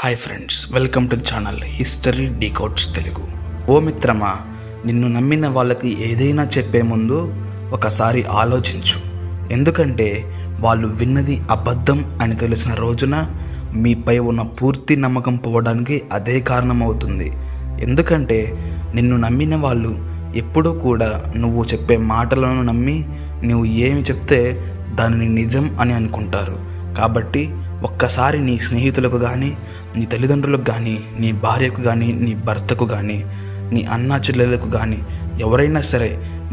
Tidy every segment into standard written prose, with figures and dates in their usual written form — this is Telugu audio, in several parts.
Hi friends, welcome to channel history decodes Telugu. ఓ మిత్రమా, నిన్ను నమ్మిన వాళ్ళకి ఏదైనా చెప్పే ముందు ఒకసారి ఆలోచించు. ఎందుకంటే వాళ్ళు విన్నది అబద్ధం అని తెలిసిన రోజున మీపై ఉన్న పూర్తి నమ్మకం పోవడానికి అదే కారణమవుతుంది. ఎందుకంటే నిన్ను నమ్మిన వాళ్ళు ఎప్పుడూ కూడా నువ్వు చెప్పే మాటలను నమ్మి నువ్వు ఏమి చెప్తే దానిని నిజం అని అనుకుంటారు. కాబట్టి ఒక్కసారి నీ స్నేహితులకు కానీ, నీ తల్లిదండ్రులకు కానీ, నీ భార్యకు కానీ, నీ భర్తకు కానీ, నీ అన్నా చెల్లెలకు కానీ ఎవరైనా సరే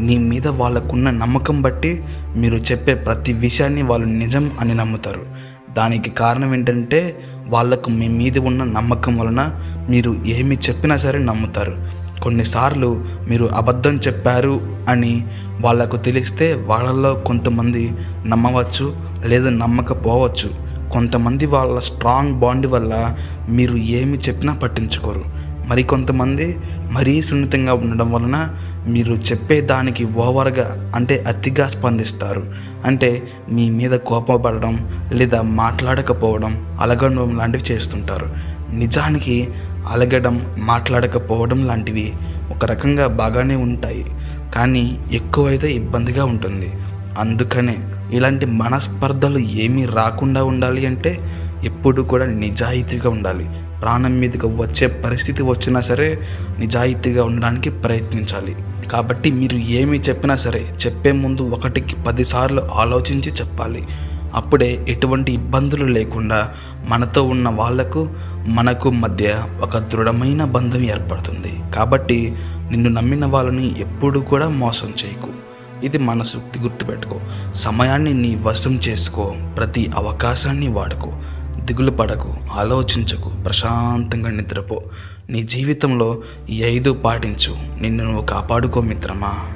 నీ మీద వాళ్ళకున్న నమ్మకం బట్టి మీరు చెప్పే ప్రతి విషయాన్ని వాళ్ళు నిజం అని నమ్ముతారు. దానికి కారణం ఏంటంటే వాళ్ళకు మీ మీద ఉన్న నమ్మకం వలన మీరు ఏమి చెప్పినా సరే నమ్ముతారు. కొన్నిసార్లు మీరు అబద్ధం చెప్పారు అని వాళ్ళకు తెలిస్తే వాళ్ళల్లో కొంతమంది నమ్మవచ్చు, లేదా నమ్మకపోవచ్చు. కొంతమంది వాళ్ళ స్ట్రాంగ్ బాండ్ వల్ల మీరు ఏమి చెప్పినా పట్టించుకోరు. మరికొంతమంది మరీ సున్నితంగా ఉండడం వలన మీరు చెప్పే దానికి ఓవర్గా అంటే అతిగా స్పందిస్తారు. అంటే మీ మీద కోపపడడం లేదా మాట్లాడకపోవడం, అలగడం లాంటివి చేస్తుంటారు. నిజానికి అలగడం, మాట్లాడకపోవడం లాంటివి ఒక రకంగా బాగానే ఉంటాయి, కానీ ఎక్కువైతే ఇబ్బందిగా ఉంటుంది. అందుకనే ఇలాంటి మనస్పర్ధలు ఏమీ రాకుండా ఉండాలి అంటే ఎప్పుడు కూడా నిజాయితీగా ఉండాలి. ప్రాణం మీదకి వచ్చే పరిస్థితి వచ్చినా సరే నిజాయితీగా ఉండడానికి ప్రయత్నించాలి. కాబట్టి మీరు ఏమి చెప్పినా సరే చెప్పే ముందు 1కి 10 సార్లు ఆలోచించి చెప్పాలి. అప్పుడే ఎటువంటి ఇబ్బందులు లేకుండా మనతో ఉన్న వాళ్లకు మనకు మధ్య ఒక దృఢమైన బంధం ఏర్పడుతుంది. కాబట్టి నిన్ను నమ్మిన వాళ్ళని ఎప్పుడు కూడా మోసం చేయకు. ఇది మనసుకి గుర్తుపెట్టుకో. సమయాన్ని నీ వశం చేసుకో. ప్రతి అవకాశాన్ని వాడుకో. దిగులు పడకు, ఆలోచించకు, ప్రశాంతంగా నిద్రపో. నీ జీవితంలో ఈ 5 పాటించు. నిన్ను నువ్వు కాపాడుకో మిత్రమా.